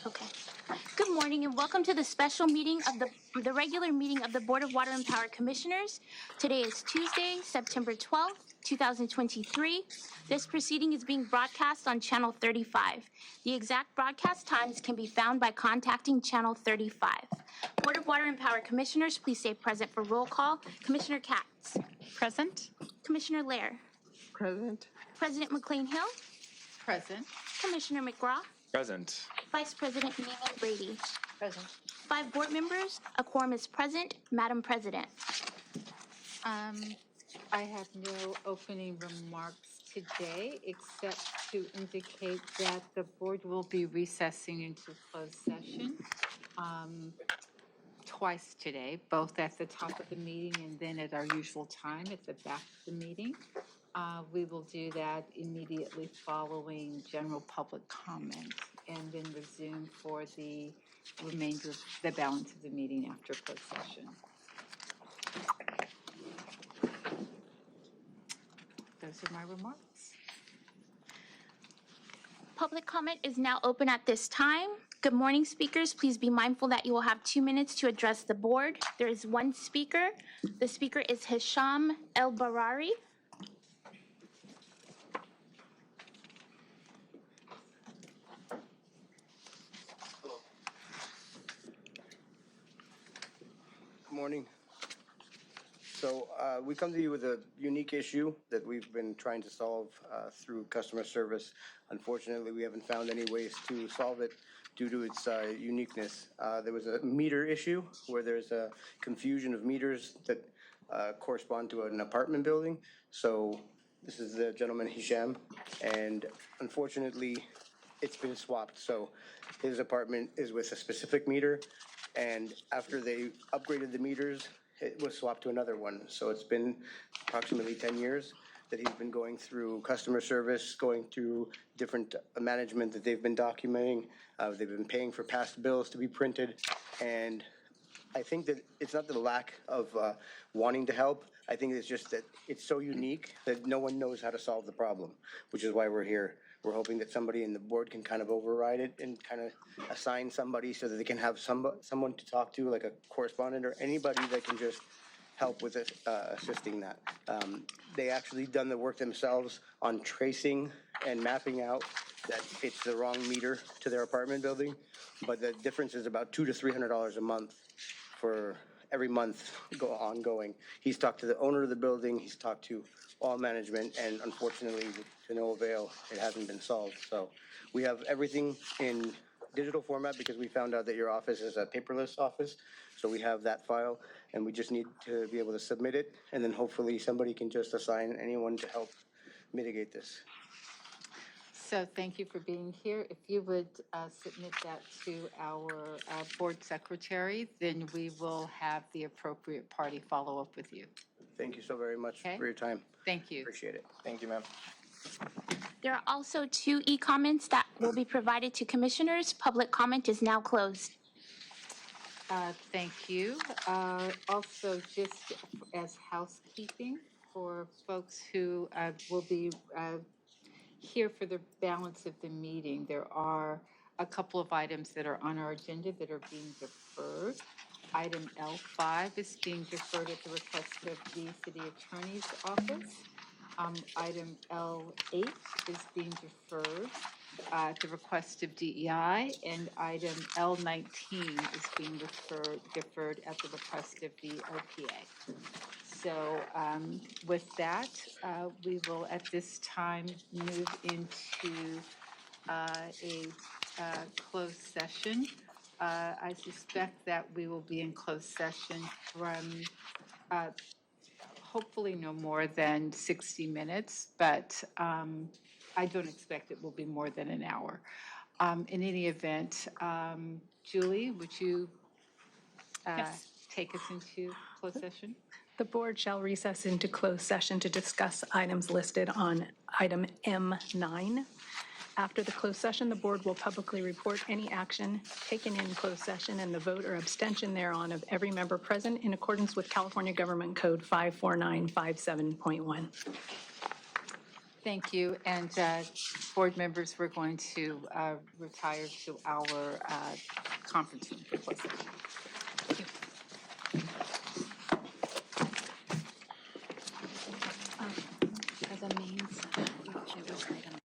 Okay. Good morning and welcome to the special meeting of the regular meeting of the Board of Water and Power Commissioners. Today is Tuesday, September 12th, 2023. This proceeding is being broadcast on Channel 35. The exact broadcast times can be found by contacting Channel 35. Board of Water and Power Commissioners, please stay present for roll call. Commissioner KATZ. Present. Commissioner LEHRER. Present. President McCLAIN-HILL. Present. Commissioner McCGRAW. Present. Vice President NEEMAN BRADY. Present. 5 board members, a quorum is present. Madam President. I have no opening remarks today, except to indicate that the board will be recessing into closed session twice today, both at the top of the meeting and then at our usual time at the back of the meeting. We will do that immediately following general public comment and then resume for the remainder of the balance of the meeting after closed session. Those are my remarks. Public comment is now open at this time. Good morning, speakers. Please be mindful that you will have 2 minutes to address the board. There is one speaker. The speaker is Hisham El-Barari. Good morning. So we come to you with a unique issue that we've been trying to solve through customer service. Unfortunately, we haven't found any ways to solve it due to its uniqueness. There was a meter issue where there's a confusion of meters that correspond to an apartment building. So this is the gentleman Hisham, and unfortunately, it's been swapped. So his apartment is with a specific meter, and after they upgraded the meters, it was swapped to another one. So it's been approximately 10 years that he's been going through customer service, going through different management that they've been documenting. They've been paying for past bills to be printed. And I think that it's not the lack of wanting to help. I think it's just that it's so unique that no one knows how to solve the problem, which is why we're here. We're hoping that somebody in the board can kind of override it and kind of assign somebody so that they can have someone to talk to, like a correspondent or anybody that can just help with it, assisting that. They actually done the work themselves on tracing and mapping out that it's the wrong meter to their apartment building, but the difference is about $200 to $300 a month for every month ongoing. He's talked to the owner of the building, he's talked to all management, and unfortunately, to no avail, it hasn't been solved. So we have everything in digital format because we found out that your office is a paperless office. So we have that file, and we just need to be able to submit it, and then hopefully somebody can just assign anyone to help mitigate this. So thank you for being here. If you would submit that to our board secretary, then we will have the appropriate party follow up with you. Thank you so very much for your time. Thank you. Appreciate it. Thank you, ma'am. There are also 2 e-comments that will be provided to commissioners. Public comment is now closed. Thank you. Also, just as housekeeping for folks who will be here for the balance of the meeting, there are a couple of items that are on our agenda that are being deferred. Item L5 is being deferred at the request of the City Attorney's Office. Item L8 is being deferred at the request of DEI, and item L19 is being deferred at the request of the OPA. So with that, we will at this time move into a closed session. I suspect that we will be in closed session from hopefully no more than 60 minutes, but I don't expect it will be more than an hour. In any event, Julie, would you take us into closed session? The board shall recess into closed session to discuss items listed on item M9. After the closed session, the board will publicly report any action taken in closed session and the vote or abstention thereon of every member present in accordance with California Government Code 54957.1. Thank you. And board members, we're going to retire to our conference room for closed session. For the main session, there was item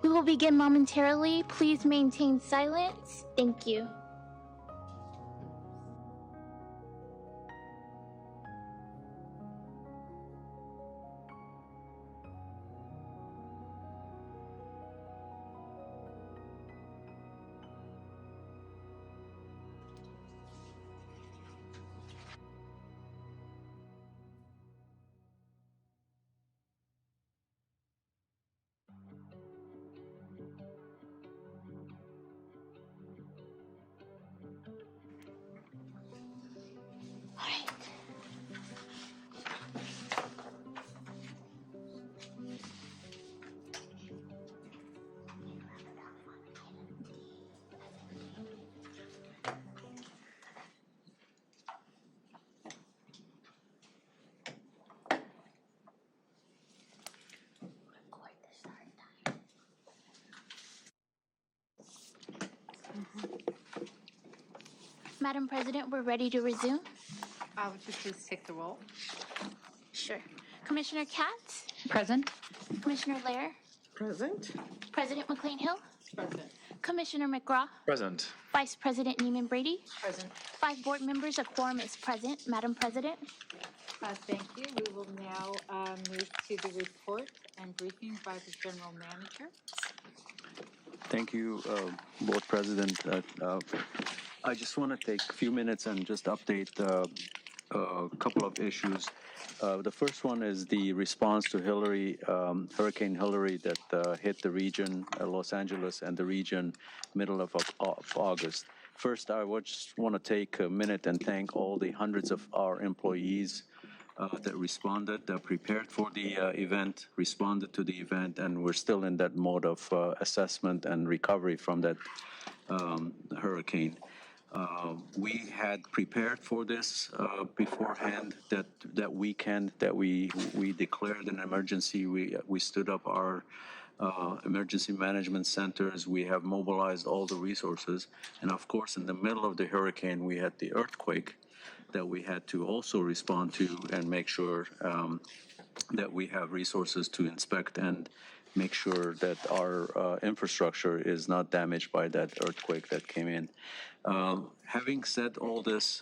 We will begin momentarily. Please maintain silence. Thank you. Madam President, we're ready to resume. Would you please take the roll? Sure. Commissioner KATZ, Present. Commissioner LEHRER, Present. President McCLAIN-HILL, Present. Commissioner McCraw, Present. Vice President NEEMAN Brady, Present. 5 board members, a quorum is present. Madam President. Thank you. We will now move to the report and briefing by the General Manager. Thank you, Board President. I just want to take a few minutes and just update a couple of issues. The first one is the response to Hurricane Hillary that hit the region, Los Angeles and the region, middle of August. First, I would just want to take a minute and thank all the hundreds of our employees that responded, that prepared for the event, responded to the event, and we're still in that mode of assessment and recovery from that hurricane. We had prepared for this beforehand. That weekend that we declared an emergency, we stood up our emergency management centers. We have mobilized all the resources, and of course, in the middle of the hurricane, we had the earthquake that we had to also respond to and make sure that we have resources to inspect and make sure that our infrastructure is not damaged by that earthquake that came in. Having said all this,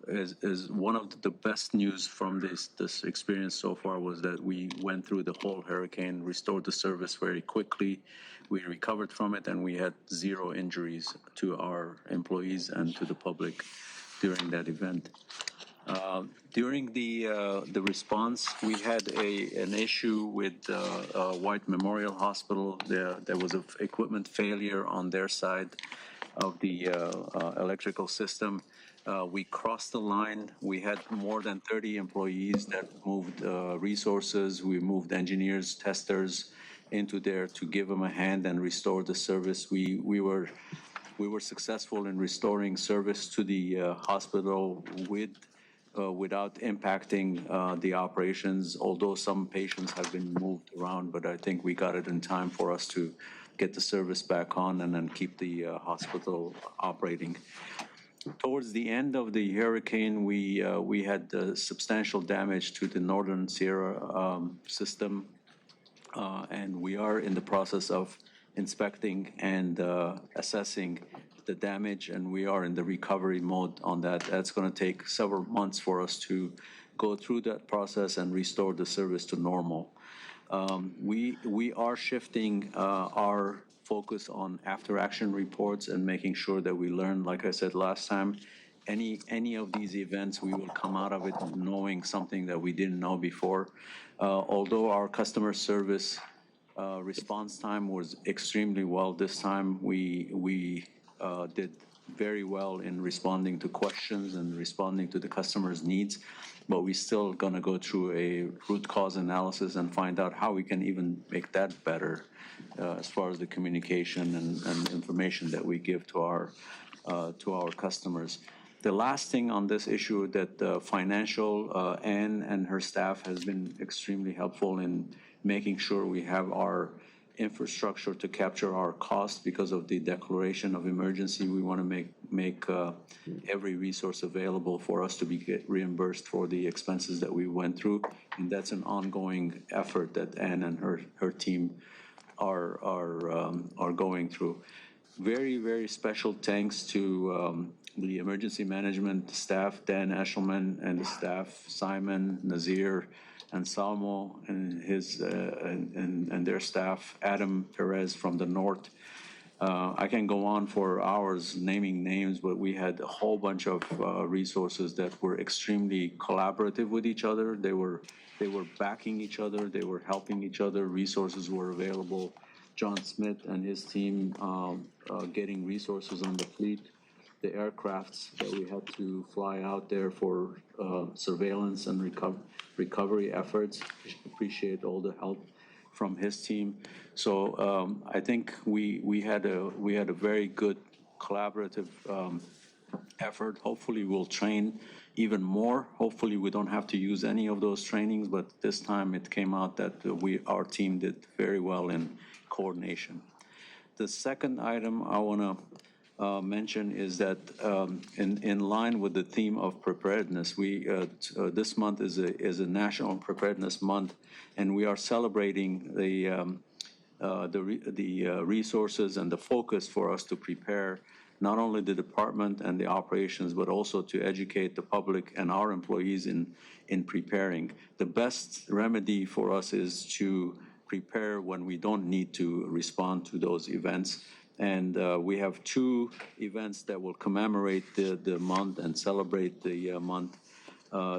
is one of the best news from this experience so far was that we went through the whole hurricane, restored the service very quickly. We recovered from it, and we had 0 injuries to our employees and to the public during that event. During the response, we had an issue with White Memorial Hospital. There was an equipment failure on their side of the electrical system. We crossed the line. We had more than 30 employees that moved resources. We moved engineers, testers into there to give them a hand and restore the service. We were successful in restoring service to the hospital without impacting the operations, although some patients have been moved around, but I think we got it in time for us to get the service back on and then keep the hospital operating. Towards the end of the hurricane, we had substantial damage to the Northern Sierra system, and we are in the process of inspecting and assessing the damage, and we are in the recovery mode on that. That's going to take several months for us to go through that process and restore the service to normal. We are shifting our focus on after-action reports and making sure that we learn, like I said last time, any of these events, we will come out of it knowing something that we didn't know before. Although our customer service response time was extremely well this time, we did very well in responding to questions and responding to the customer's needs, but we still gonna go through a root cause analysis and find out how we can even make that better as far as the communication and information that we give to our customers. The last thing on this issue that financial, Anne and her staff has been extremely helpful in making sure we have our infrastructure to capture our costs because of the declaration of emergency. We want to make every resource available for us to be reimbursed for the expenses that we went through, and that's an ongoing effort that Anne and her team are going through. Very, very special thanks to the emergency management staff, Dan Eshelman and the staff, Simon, Nazir, and Salmo, and his and their staff, Adam Perez from the north. I can go on for hours naming names, but we had a whole bunch of resources that were extremely collaborative with each other. They were backing each other. They were helping each other. Resources were available. John Smith and his team getting resources on the fleet, the aircrafts that we had to fly out there for surveillance and recovery efforts. Appreciate all the help from his team. So I think we had a very good collaborative effort. Hopefully we'll train even more. Hopefully we don't have to use any of those trainings, but this time it came out that our team did very well in coordination. The second item I want to mention is that in line with the theme of preparedness, this month is a National Preparedness Month, and we are celebrating the resources and the focus for us to prepare not only the department and the operations, but also to educate the public and our employees in preparing. The best remedy for us is to prepare when we don't need to respond to those events. And we have two events that will commemorate the month and celebrate the month.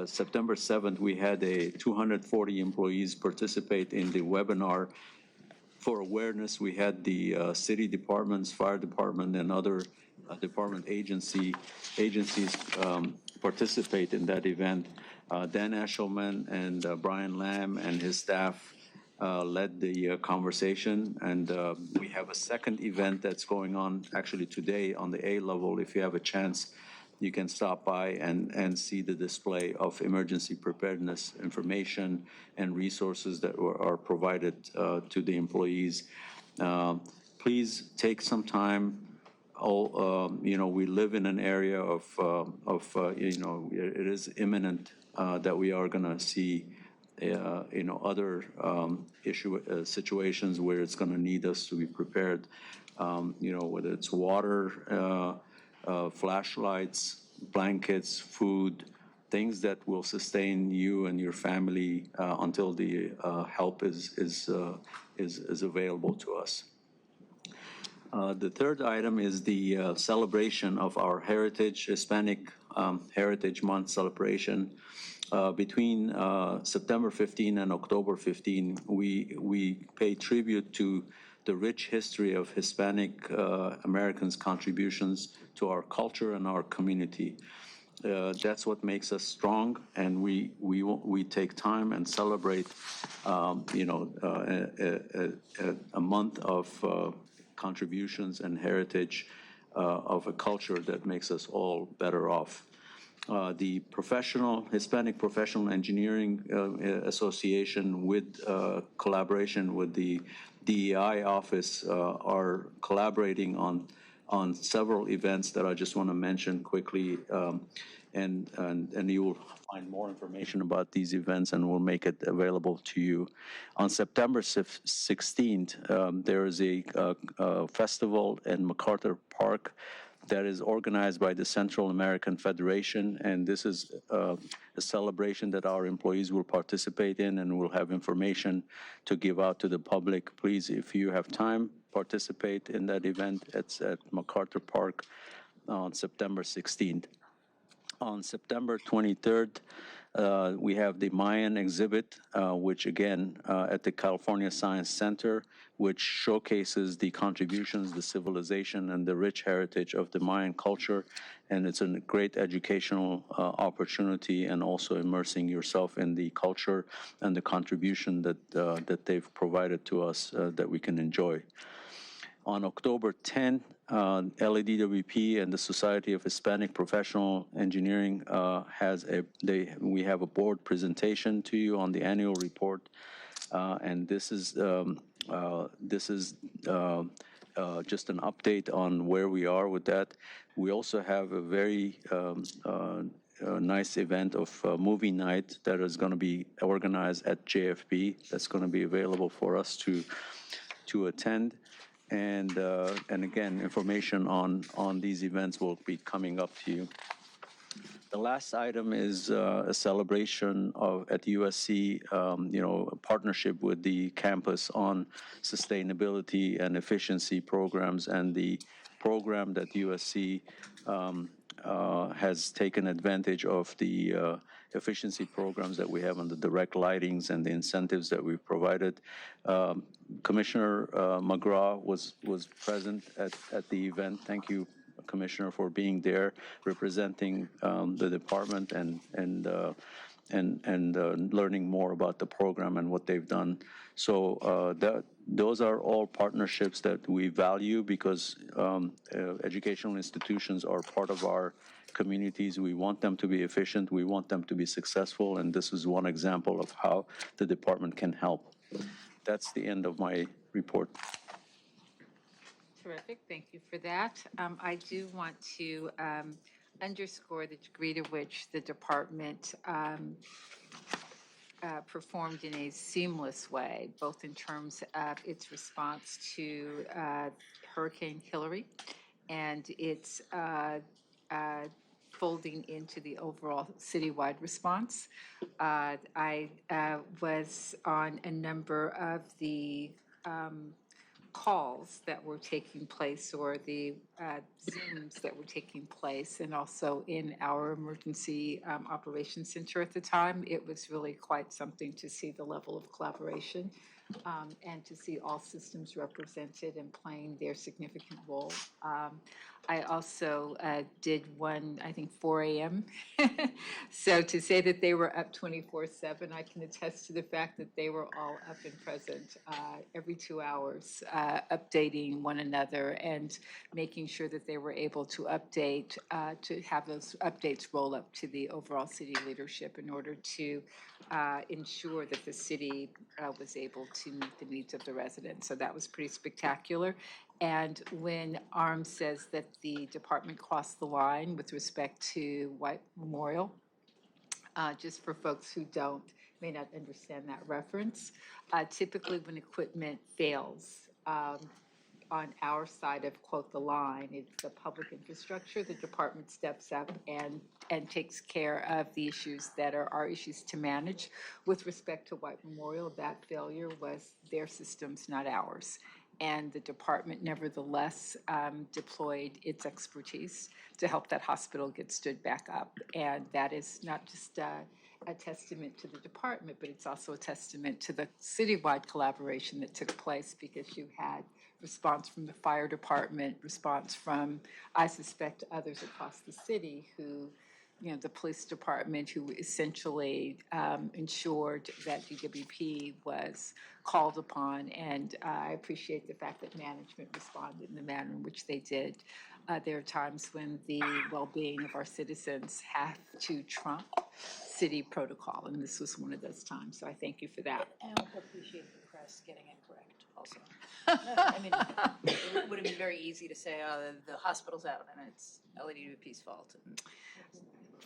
September 7th, we had 240 employees participate in the webinar for awareness. We had the city departments, fire department, and other department agencies participate in that event. Dan Eshelman and Brian Lamb and his staff led the conversation, and we have a second event that's going on actually today on the A level. If you have a chance, you can stop by and see the display of emergency preparedness information and resources that are provided to the employees. Please take some time. We live in an area of it is imminent that we are going to see other situations where it's going to need us to be prepared, whether it's water, flashlights, blankets, food, things that will sustain you and your family until the help is available to us. The third item is the celebration of our Hispanic Heritage Month celebration. Between September 15 and October 15, we pay tribute to the rich history of Hispanic Americans' contributions to our culture and our community. That's what makes us strong, and we take time and celebrate, a month of contributions and heritage of a culture that makes us all better off. The Hispanic Professional Engineering Association, with collaboration with the DEI office, are collaborating on several events that I just want to mention quickly, and you will find more information about these events, and we'll make it available to you. On September 16th, there is a festival in MacArthur Park that is organized by the Central American Federation, and this is a celebration that our employees will participate in, and we'll have information to give out to the public. Please, if you have time, participate in that event. It's at MacArthur Park on September 16th. On September 23rd, we have the Mayan exhibit, which again, at the California Science Center, which showcases the contributions, the civilization, and the rich heritage of the Mayan culture. And it's a great educational opportunity, and also immersing yourself in the culture and the contribution that they've provided to us that we can enjoy. On October 10th, LEDWP and the Society of Hispanic Professional Engineering we have a board presentation to you on the annual report, and this is just an update on where we are with that. We also have a very nice event of movie night that is going to be organized at JFB. That's going to be available for us to to attend. And again, information on these events will be coming up to you. The last item is a celebration at USC, a partnership with the campus on sustainability and efficiency programs, and the program that USC has taken advantage of the efficiency programs that we have on the direct lightings and the incentives that we've provided. Commissioner McCLAIN was present at the event. Thank you, Commissioner, for being there, representing the department and learning more about the program and what they've done. So those are all partnerships that we value because educational institutions are part of our communities. We want them to be efficient. We want them to be successful. And this is one example of how the department can help. That's the end of my report. Terrific, thank you for that. I do want to underscore the degree to which the department performed in a seamless way, both in terms of its response to Hurricane Hillary and its folding into the overall citywide response. I was on a number of the calls that were taking place, or the Zooms that were taking place, and also in our emergency operations center at the time. It was really quite something to see the level of collaboration and to see all systems represented and playing their significant role. I also did one, I think, 4 a.m. So to say that they were up 24/7, I can attest to the fact that they were all up and present every 2 hours, updating one another and making sure that they were able to update, to have those updates roll up to the overall city leadership in order to ensure that the city was able to meet the needs of the residents. So that was pretty spectacular. And when ARM says that the department crossed the line with respect to White Memorial, just for folks who may not understand that reference, typically when equipment fails on our side of, quote, the line, it's the public infrastructure, the department steps up and takes care of the issues that are our issues to manage. With respect to White Memorial, that failure was their systems, not ours. And the department nevertheless deployed its expertise to help that hospital get stood back up. And that is not just a testament to the department, but it's also a testament to the citywide collaboration that took place, because you had response from the fire department, response from, I suspect, others across the city who, the police department, who essentially ensured that DWP was called upon. And I appreciate the fact that management responded in the manner in which they did. There are times when the well-being of our citizens have to trump city protocol, and this was one of those times. So I thank you for that. And I appreciate the press getting it correct also. I mean, it would have been very easy to say, oh, the hospital's out and it's LEHRER's fault.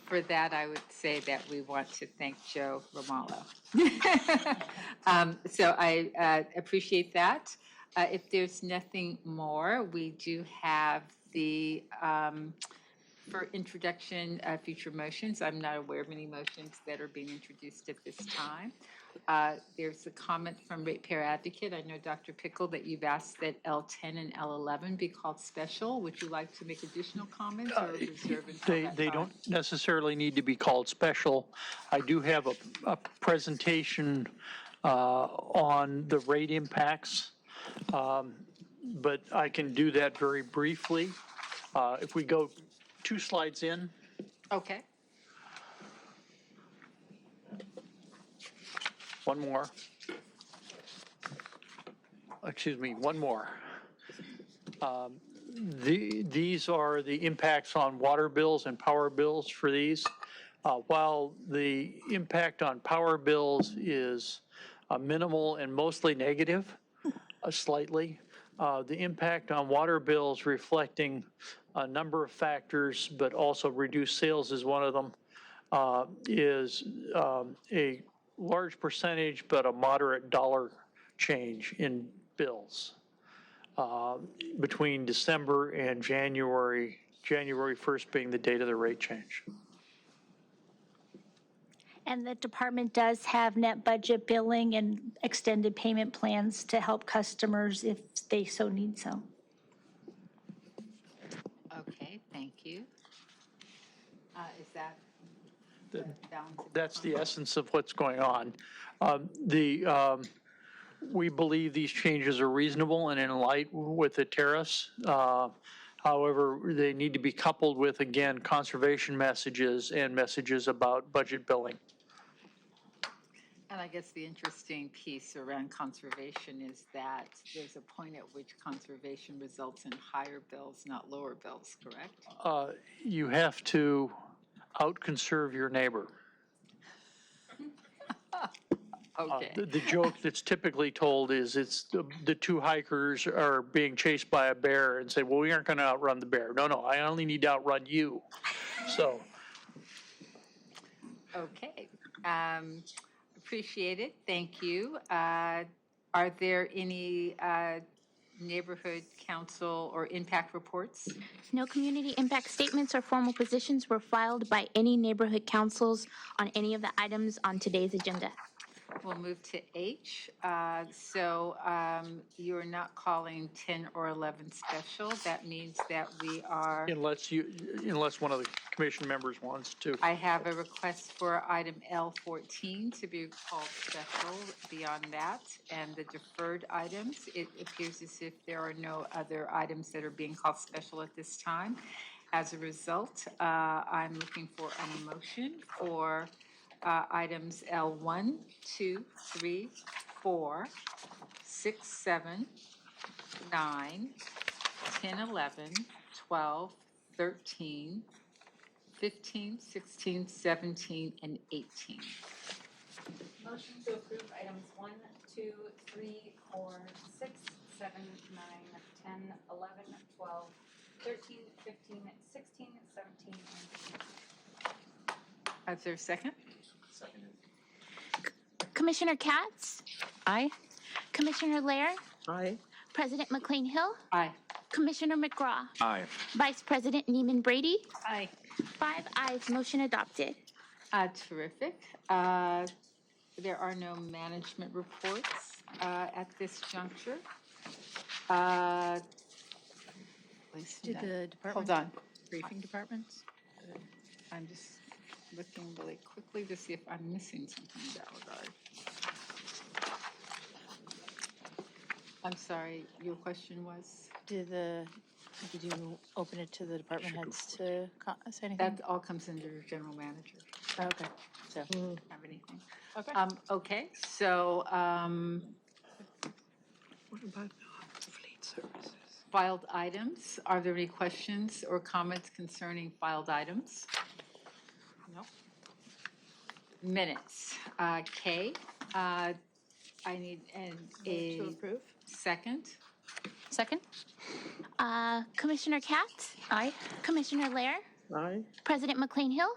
For that, I would say that we want to thank Joe Romallo. So I appreciate that. If there's nothing more, we do have the, for introduction, future motions. I'm not aware of any motions that are being introduced at this time. There's a comment from Ratepayer Advocate. I know, Dr. Pickle, that you've asked that L10 and L11 be called special. Would you like to make additional comments or reserve until that They time? don't necessarily need to be called special. I do have a presentation on the rate impacts, but I can do that very briefly. If we go 2 slides in. Okay. One more. Excuse me, one more. These are the impacts on water bills and power bills for these. While the impact on power bills is minimal and mostly negative, slightly, the impact on water bills reflecting a number of factors, but also reduced sales is one of them, is a large percentage, but a moderate dollar change in bills between December and January 1st being the date of the rate change. And the department does have net budget billing and extended payment plans to help customers if they so need so. Okay, thank you. Is that the balance of That's the comments? essence of what's going on. We believe these changes are reasonable and in line with the tariffs. However, they need to be coupled with, again, conservation messages and messages about budget billing. And I guess the interesting piece around conservation is that there's a point at which conservation results in higher bills, not lower bills, correct? You have to outconserve your neighbor. Okay. The joke that's typically told is it's the two hikers are being chased by a bear and say, well, we aren't going to outrun the bear. No, I only need to outrun you. So. Okay. Appreciate it. Thank you. Are there any neighborhood council or impact reports? No community impact statements or formal positions were filed by any neighborhood councils on any of the items on today's agenda. We'll move to H. You're not calling 10 or 11 special. That means that we are. Unless one of the commission members wants to. I have a request for item L14 to be called special beyond that. And the deferred items, it appears as if there are no other items that are being called special at this time. As a result, I'm looking for a motion for items L1, 2, 3, 4, 6, 7, 9, 10, 11, 12, 13, 15, 16, 17, and 18. Motion to approve items 1, 2, 3, 4, 6, 7, 9, 10, 11, 12, 13, 15, 16, 17, and 18. Is there a second? Commissioner KATZ? Aye. Commissioner LEHRER? Aye. President McCLAIN-HILL? Aye. Commissioner McCraw? Aye. Vice President NEEMAN Brady? Aye. 5 ayes, motion adopted. Terrific. There are no management reports at this juncture. Did the department? Hold on. Briefing departments? I'm just looking really quickly to see if I'm missing something in that regard. I'm sorry, your question was? Did you open it to the department heads to say anything? That all comes under general manager. Okay, so. Have anything? Okay. Okay, so What about the fleet services? filed items. Are there any questions or comments concerning filed items? No. Minutes. K, I need a To approve? second. Second? Commissioner KATZ? Aye. Commissioner LEHRER? Aye. President McCLAIN-HILL?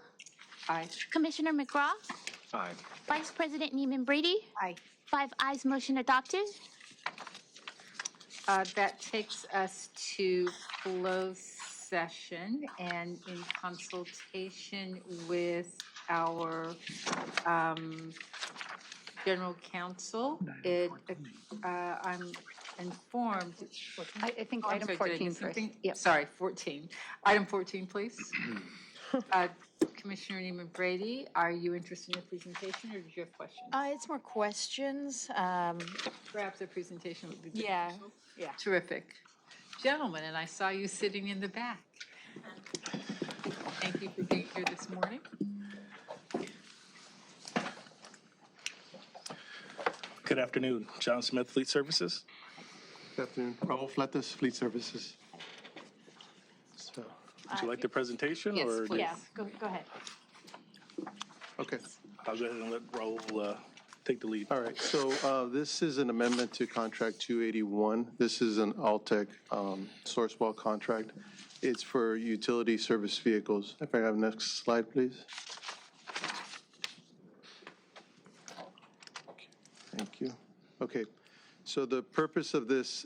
Aye. Commissioner McCraw? Aye. Vice President NEEMAN Brady? Aye. 5 ayes, motion adopted. That takes us to closed session, and in consultation with our general counsel, I'm informed. I think Oh, I'm item sorry, did I 14 miss first. something? Yep. Sorry, 14. Item 14, please. Commissioner Neiman Brady, are you interested in the presentation, or did you have questions? It's more questions. Perhaps a presentation would be good. Yeah, yeah. Terrific. Gentlemen, and I saw you sitting in the back. Thank you for being here this morning. Good afternoon. John Smith, Fleet Services. Good afternoon. Raul Fletes, Fleet Services. So, Would you like the presentation? Yes, or please. Yeah, go ahead. okay. I'll go ahead and let Raul take the lead. All right. So this is an amendment to contract 281. This is an Altec Sourcewell contract. It's for utility service vehicles. If I have next slide, please. Thank you. Okay. So the purpose of this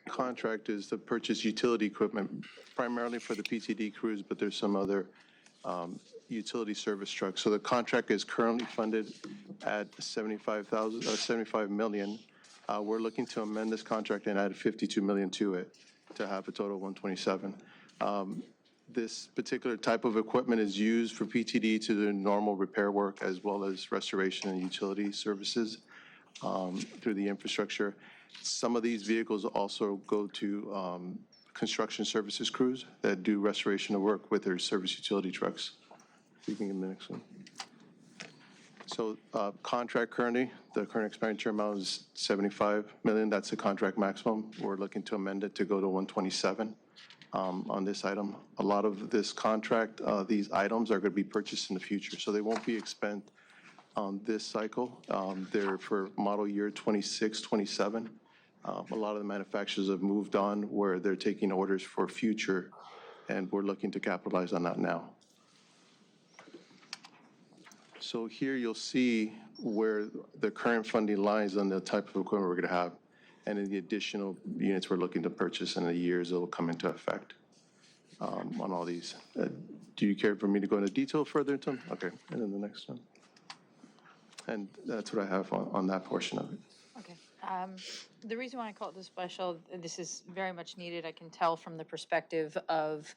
contract is to purchase utility equipment, primarily for the PTD crews, but there's some other utility service trucks. So the contract is currently funded at $75 million. We're looking to amend this contract and add $52 million to it to have a total of 127. This particular type of equipment is used for PTD to do normal repair work as well as restoration and utility services through the infrastructure. Some of these vehicles also go to construction services crews that do restoration of work with their service utility trucks. You can get the next one. So contract currently, the current expenditure amount is $75 million. That's the contract maximum. We're looking to amend it to go to 127 on this item. A lot of this contract, these items are going to be purchased in the future, so they won't be expended on this cycle. They're for model year 26, 27. A lot of the manufacturers have moved on where they're taking orders for future, and we're looking to capitalize on that now. So here you'll see where the current funding lies on the type of equipment we're going to have, and then the additional units we're looking to purchase in the years that will come into effect on all these. Do you care for me to go into detail further into them? Okay, and then the next one. And that's what I have on that portion of it. Okay. The reason why I call it this special, this is very much needed, I can tell from the perspective of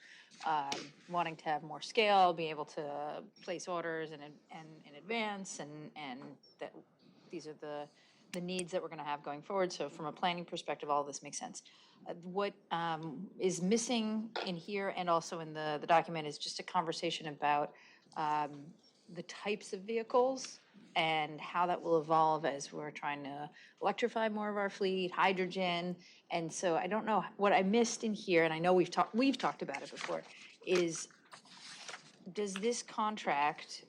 wanting to have more scale, be able to place orders in advance, and that these are the needs that we're going to have going forward. So from a planning perspective, all of this makes sense. What is missing in here and also in the document is just a conversation about the types of vehicles and how that will evolve as we're trying to electrify more of our fleet, hydrogen. And so I don't know what I missed in here, and I know we've talked about it before, is does this contract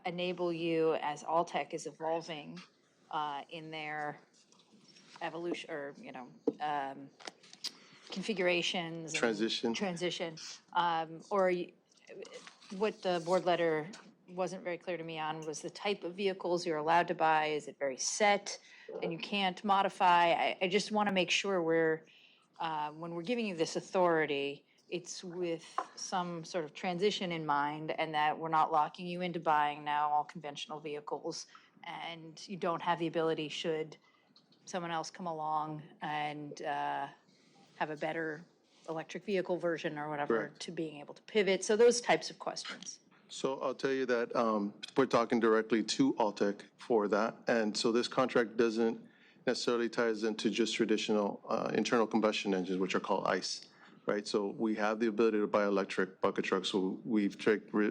enable you, as Alltech is evolving in their evolution, or, configurations? Transition. Or what the board letter wasn't very clear to me on was the type of vehicles you're allowed to buy. Is it very set and you can't modify? I just want to make sure when we're giving you this authority, it's with some sort of transition in mind, and that we're not locking you into buying now all conventional vehicles, and you don't have the ability, should someone else come along and have a better electric vehicle version or whatever, Correct. to being able to pivot. So those types of questions. So I'll tell you that we're talking directly to Alltech for that. And so this contract doesn't necessarily ties into just traditional internal combustion engines, which are called ICE, right? So we have the ability to buy electric bucket trucks. So we've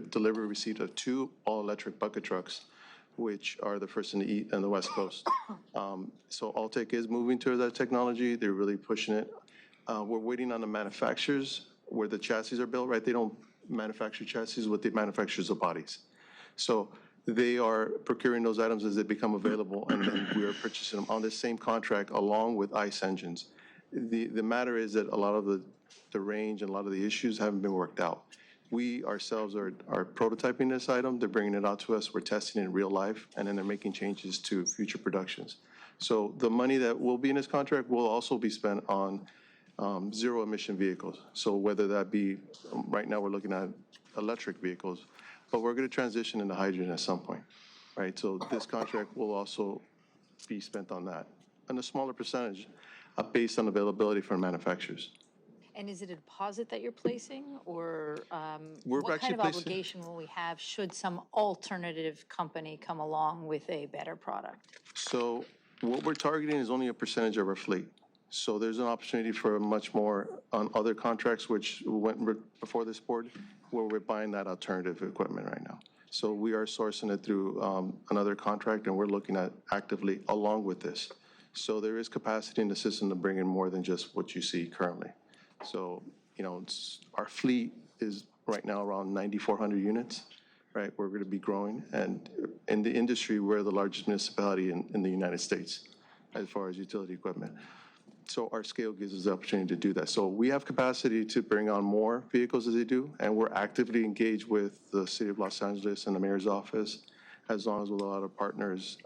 delivered receipt of 2 all-electric bucket trucks, which are the first in the West Coast. So Alltech is moving to that technology. They're really pushing it. We're waiting on the manufacturers where the chassis are built, right? They don't manufacture chassis, what they manufacture is the bodies. So they are procuring those items as they become available, and then we are purchasing them on the same contract along with ICE engines. The matter is that a lot of the range and a lot of the issues haven't been worked out. We ourselves are prototyping this item. They're bringing it out to us. We're testing it in real life, and then they're making changes to future productions. So the money that will be in this contract will also be spent on zero emission vehicles. So whether that be, right now we're looking at electric vehicles, but we're going to transition into hydrogen at some point, right? So this contract will also be spent on that, and a smaller percentage based on availability from manufacturers. And is it a deposit that you're placing, or We're what kind actually of placing- obligation will we have should some alternative company come along with a better product? So what we're targeting is only a percentage of our fleet. So there's an opportunity for much more on other contracts, which went before this board, where we're buying that alternative equipment right now. So we are sourcing it through another contract, and we're looking at actively along with this. So there is capacity in the system to bring in more than just what you see currently. So, our fleet is right now around 9,400 units, right? We're going to be growing. And in the industry, we're the largest municipality in the United States as far as utility equipment. So our scale gives us the opportunity to do that. So we have capacity to bring on more vehicles as they do, and we're actively engaged with the City of Los Angeles and the Mayor's office, as long as with a lot of partners,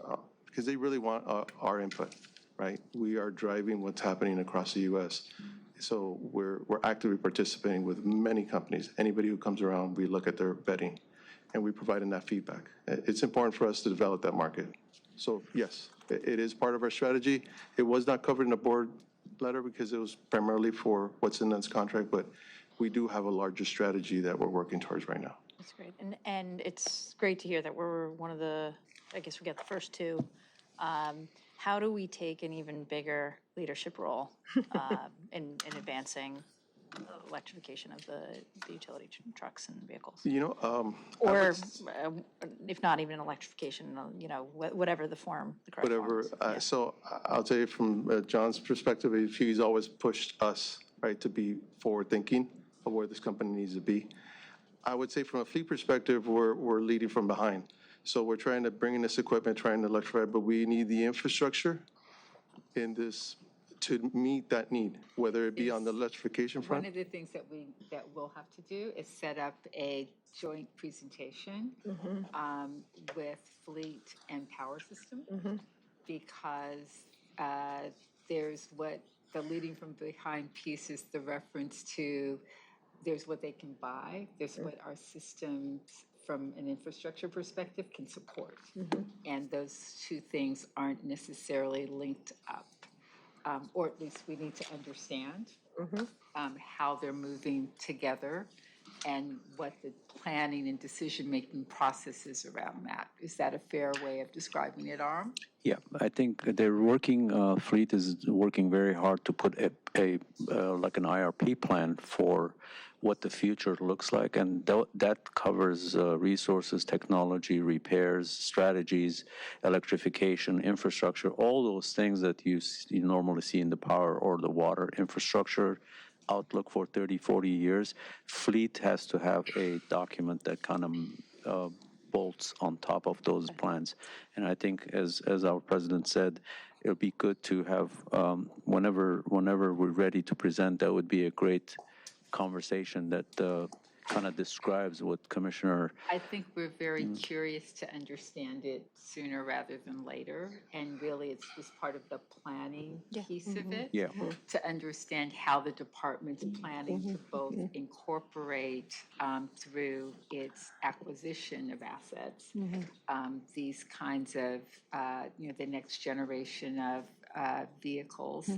because they really want our input, right? We are driving what's happening across the U.S. So we're actively participating with many companies. Anybody who comes around, we look at their vetting, and we provide them that feedback. It's important for us to develop that market. So yes, it is part of our strategy. It was not covered in the board letter because it was primarily for what's in this contract, but we do have a larger strategy that we're working towards right now. That's great. And it's great to hear that we're one of the, I guess we got the first two. How do we take an even bigger leadership role in advancing electrification of the utility trucks and vehicles? You know, Or if not even electrification, whatever the form, the correct whatever. form is. So I'll tell you from John's perspective, he's always pushed us, right, to be forward-thinking of where this company needs to be. I would say from a fleet perspective, we're leading from behind. So we're trying to bring in this equipment, trying to electrify, but we need the infrastructure in this to meet that need, whether it be on the electrification front. One of the things that we'll have to do is set up a joint presentation with fleet and power system, because there's what the leading from behind piece is the reference to, there's what they can buy, there's what our systems from an infrastructure perspective can support. And those two things aren't necessarily linked up. Or at least we need to understand how they're moving together and what the planning and decision-making process is around that. Is that a fair way of describing it, Aram? Yeah, I think they're working, Fleet is working very hard to put like an IRP plan for what the future looks like, and that covers resources, technology, repairs, strategies, electrification, infrastructure, all those things that you normally see in the power or the water infrastructure outlook for 30, 40 years. Fleet has to have a document that kind of bolts on top of those plans. And I think, as our president said, it would be good to have, whenever we're ready to present, that would be a great conversation that kind of describes what Commissioner... I think we're very curious to understand it sooner rather than later. And really, it's just part of the planning piece of it. Yeah. To understand how the department's planning to both incorporate through its acquisition of assets, these kinds of, the next generation of vehicles,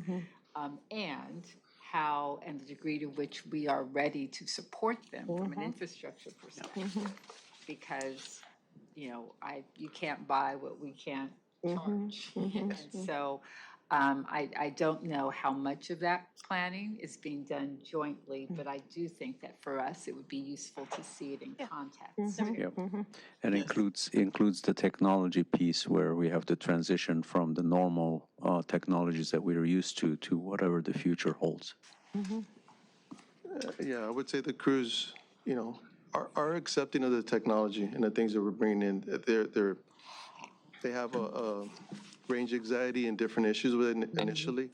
and how and the degree to which we are ready to support them from an infrastructure perspective. Because, you can't buy what we can't charge. And so I don't know how much of that planning is being done jointly, but I do think that for us, it would be useful to see it in context. Yep. And includes the technology piece where we have to transition from the normal technologies that we are used to whatever the future holds. Yeah, I would say the crews, are accepting of the technology and the things that we're bringing in. They have a range anxiety and different issues with it initially,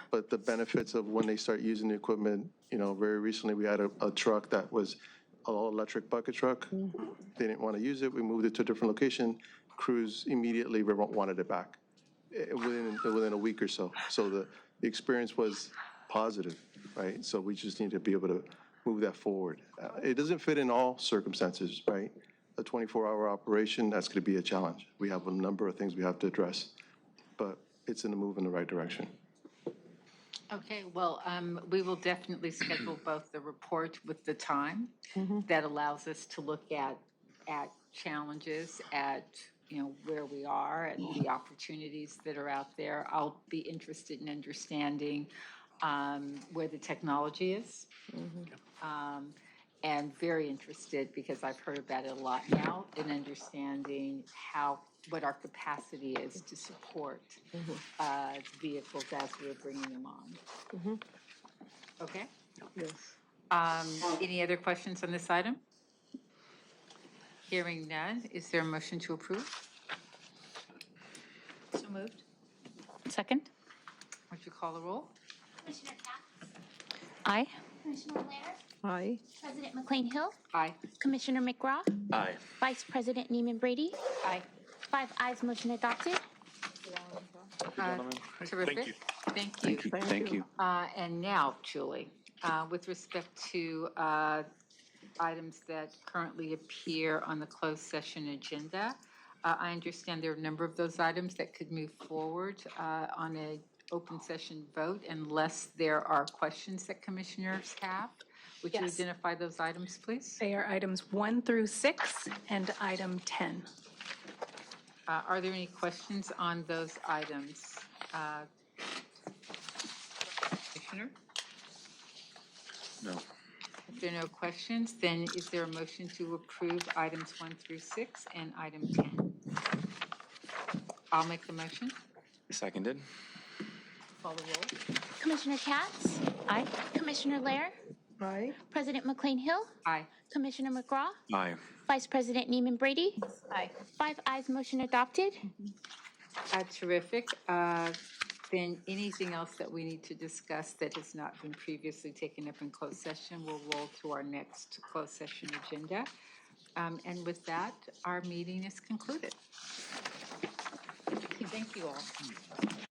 but the benefits of when they start using the equipment, very recently we had a truck that was an all-electric bucket truck. They didn't want to use it. We moved it to a different location. Crews immediately wanted it back within a week or so. So the experience was positive, right? So we just need to be able to move that forward. It doesn't fit in all circumstances, right? A 24-hour operation, that's going to be a challenge. We have a number of things we have to address, but it's in a move in the right direction. Okay, well, we will definitely schedule both the report with the time that allows us to look at challenges, at where we are and the opportunities that are out there. I'll be interested in understanding where the technology is. And very interested, because I've heard about it a lot now, in understanding what our capacity is to support vehicles as we're bringing them on. Okay? Yes. Any other questions on this item? Hearing none, is there a motion to approve? So moved. Second? Would you call the roll? Commissioner KATZ? Aye. Commissioner LEHRER? Aye. President McCLAIN-HILL? Aye. Commissioner McCraw? Vice President NEEMAN Brady? Aye. 5 ayes, motion adopted. Terrific. Thank you. Thank you. Thank you. And now, Julie, with respect to items that currently appear on the closed session agenda, I understand there are a number of those items that could move forward on a open session vote unless there are questions that commissioners have. Would you Yes. identify those items, please? They are items 1 through 6 and item 10. Are there any questions on those items? Commissioner? No. If there are no questions, then is there a motion to approve items 1 through 6 and item 10? I'll make the motion. Seconded. Call the roll. Commissioner KATZ? Aye. Commissioner LEHRER? Aye. President McCLAIN-HILL? Aye. Commissioner McCraw? Aye. Vice President NEEMAN Brady? Aye. 5 ayes, motion adopted. Terrific. Then anything else that we need to discuss that has not been previously taken up in closed session will roll to our next closed session agenda. And with that, our meeting is concluded. Thank you all.